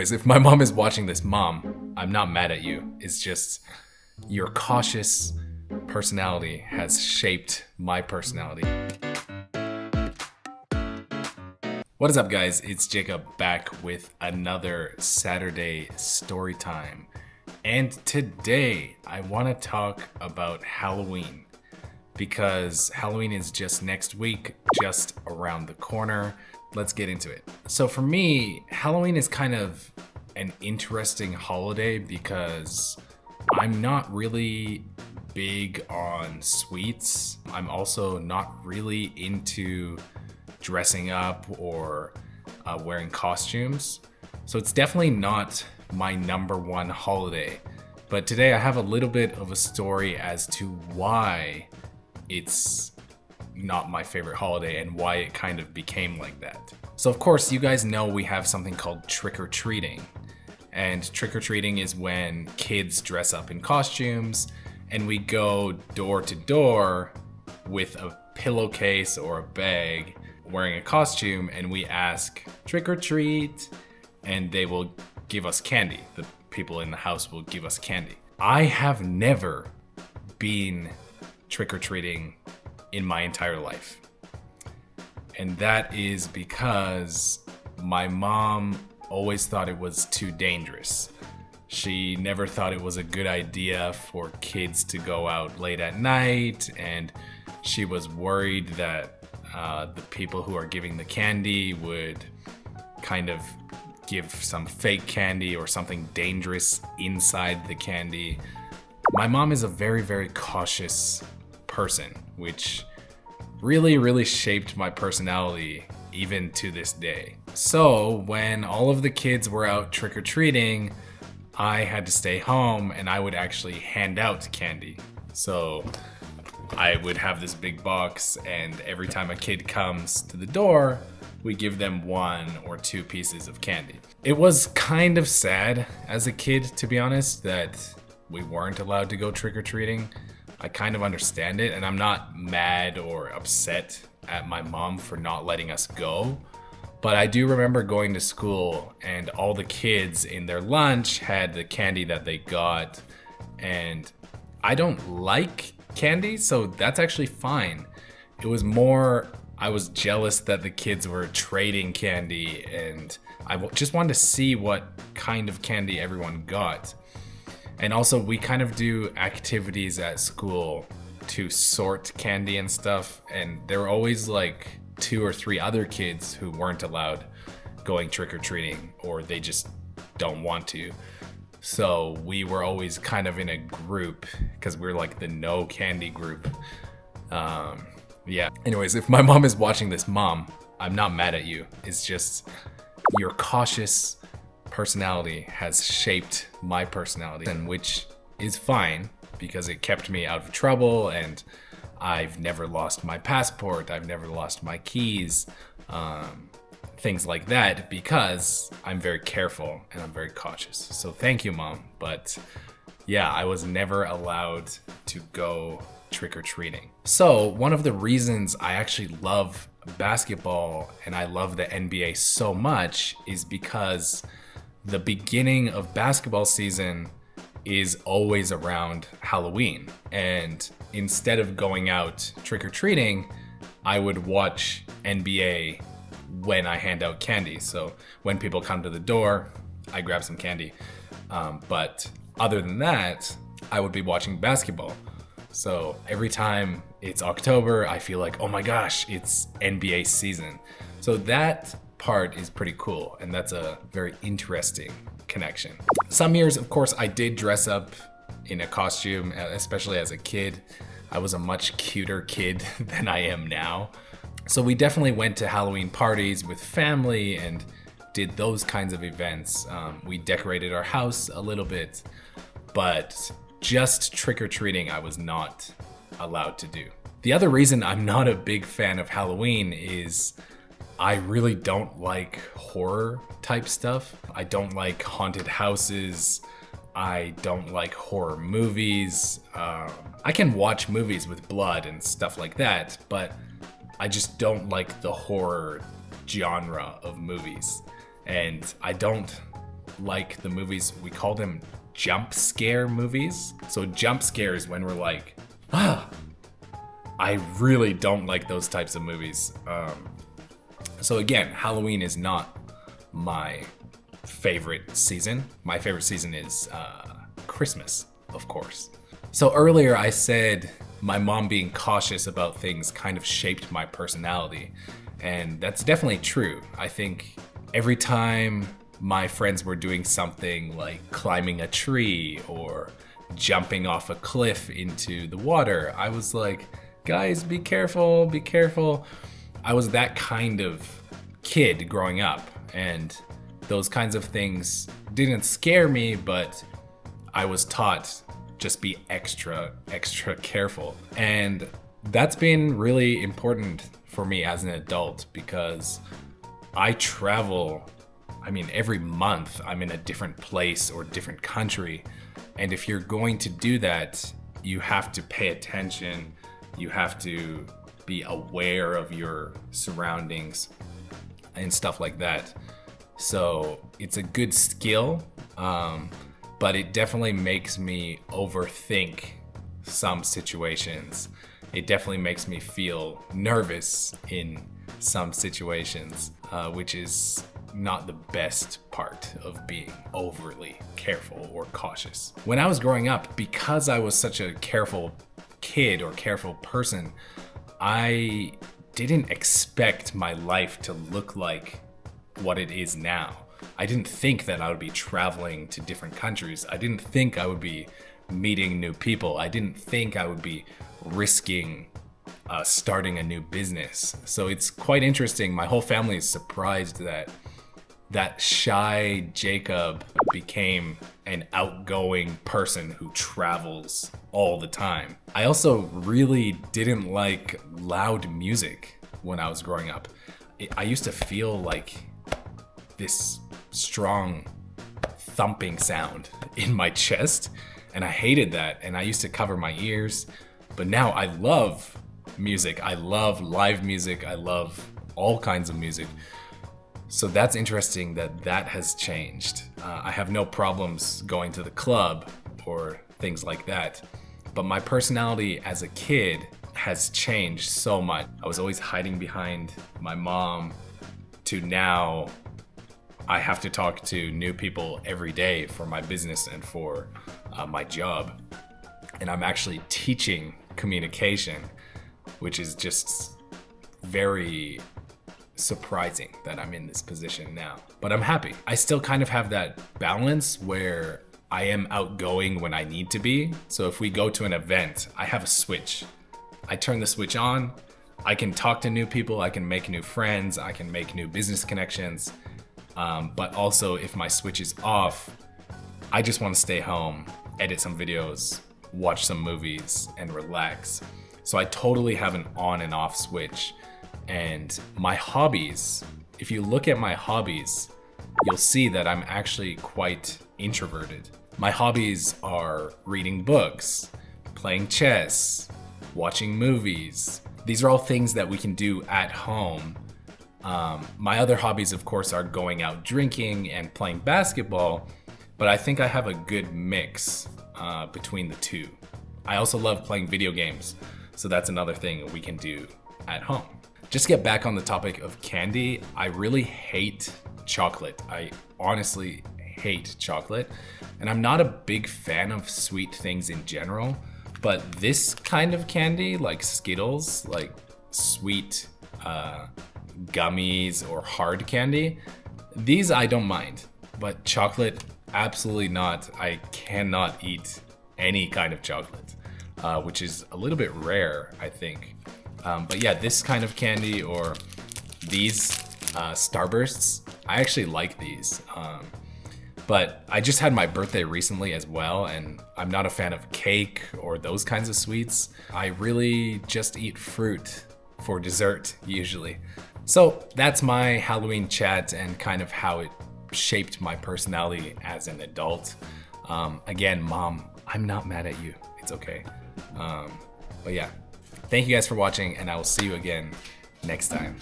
If my mom is watching this, Mom, I'm not mad at you. It's just your cautious personality has shaped my personality. What is up, guys? It's Jacob back with another Saturday story time. And today I want to talk about Halloween because Halloween is just next week, just around the corner. Let's get into it. So for me, Halloween is kind of an interesting holiday because I'm not really big on sweets. I'm also not really into dressing up or wearing costumes. So it's definitely not my number one holiday. But today I have a little bit of a story as to why it's not my favorite holiday and why it kind of became like that. So of course, you guys know we have something called trick-or-treating. And trick-or-treating is when kids dress up in costumes and we go door to door with a pillowcase or a bag wearing a costume and we ask trick or treat and they will give us candy. The people in the house will give us candy. I have never been trick-or-treating in my entire life. And that is because my mom always thought it was too dangerous. She never thought it was a good idea for kids to go out late at night, and she was worried that the people who are giving the candy would kind of give some fake candy or something dangerous inside the candy. My mom is a very, very cautious person, which really shaped my personality even to this day. So when all of the kids were out trick-or-treating, I had to stay home and I would actually hand out candy. So I would have this big box and every time a kid comes to the door, we give them 1 or 2 pieces of candy. It was kind of sad as a kid, to be honest, that we weren't allowed to go trick-or-treating. I kind of understand it, and I'm not mad or upset at my mom for not letting us go. But I do remember going to school and all the kids in their lunch had the candy that they got. And I don't like candy, so that's actually fine. It was more, I was jealous that the kids were trading candy and I just wanted to see what kind of candy everyone got. And also we kind of do activities at school to sort candy and stuff, and there were always like 2 or 3 other kids who weren't allowed going trick-or-treating, or they just don't want to. So we were always kind of in a group because we're like the no candy group. Yeah. Anyways, if my mom is watching this, Mom, I'm not mad at you. It's just your cautious personality has shaped my personality, and which is fine because it kept me out of trouble, and I've never lost my passport, I've never lost my keys, things like that, because I'm very careful and I'm very cautious. So thank you, Mom. But yeah, I was never allowed to go trick-or-treating. So one of the reasons I actually love basketball and I love the NBA so much is because the beginning of basketball season is always around Halloween. And instead of going out trick-or-treating, I would watch NBA when I hand out candy. So when people come to the door, I grab some candy. But other than that, I would be watching basketball. So every time it's October, I feel like, oh my gosh, it's NBA season. So that part is pretty cool, and that's a very interesting connection. Some years, of course, I did dress up in a costume, especially as a kid. I was a much cuter kid than I am now. So we definitely went to Halloween parties with family and did those kinds of events. We decorated our house a little bit, but just trick-or-treating I was not allowed to do. The other reason I'm not a big fan of Halloween is I really don't like horror type stuff. I don't like haunted houses. I don't like horror movies. I can watch movies with blood and stuff like that, but I just don't like the horror genre of movies. And I don't like the movies, we call them jump scare movies. So jump scares when we're like, I really don't like those types of movies. So again, Halloween is not my favorite season. My favorite season is Christmas, of course. So earlier I said my mom being cautious about things kind of shaped my personality. And that's definitely true. I think every time my friends were doing something like climbing a tree or jumping off a cliff into the water, I was like, guys, be careful, be careful. I was that kind of kid growing up, and those kinds of things didn't scare me, but I was taught just be extra careful. And that's been really important for me as an adult because I travel, every month I'm in a different place or different country. And if you're going to do that, you have to pay attention. You have to be aware of your surroundings and stuff like that. So it's a good skill, but it definitely makes me overthink some situations. It definitely makes me feel nervous in some situations, which is not the best part of being overly careful or cautious. When I was growing up, because I was such a careful kid or careful person, I didn't expect my life to look like what it is now. I didn't think that I would be traveling to different countries. I didn't think I would be meeting new people. I didn't think I would be risking starting a new business. So it's quite interesting. My whole family is surprised that shy Jacob became an outgoing person who travels all the time. I also really didn't like loud music when I was growing up. I used to feel like this strong thumping sound in my chest, and I hated that, and I used to cover my ears. But now I love music. I love live music. I love all kinds of music. So that's interesting that has changed. I have no problems going to the club or things like that. But my personality as a kid has changed so much. I was always hiding behind my mom to now I have to talk to new people every day for my business and for my job. And I'm actually teaching communication, which is just very surprising that I'm in this position now. But I'm happy. I still kind of have that balance where I am outgoing when I need to be. So if we go to an event, I have a switch. I turn the switch on. I can talk to new people. I can make new friends. I can make new business connections. But also if my switch is off, I just want to stay home, edit some videos, watch some movies, and relax. So I totally have an on and off switch. And my hobbies, if you look at my hobbies, you'll see that I'm actually quite introverted. My hobbies are reading books, playing chess, watching movies. These are all things that we can do at home. My other hobbies, of course, are going out drinking and playing basketball, but I think I have a good mix between the two. I also love playing video games, so that's another thing we can do at home. Just to get back on the topic of candy, I really hate chocolate. I honestly hate chocolate, and I'm not a big fan of sweet things in general, but this kind of candy, like Skittles, like sweet gummies or hard candy, these I don't mind, but chocolate, absolutely not. I cannot eat any kind of chocolate, which is a little bit rare, I think. But yeah, this kind of candy or these Starbursts, I actually like these. But I just had my birthday recently as well, and I'm not a fan of cake or those kinds of sweets. I really just eat fruit for dessert usually. So that's my Halloween chat and kind of how it shaped my personality as an adult. Again, Mom, I'm not mad at you. It's okay. But yeah, thank you guys for watching, and I will see you again next time.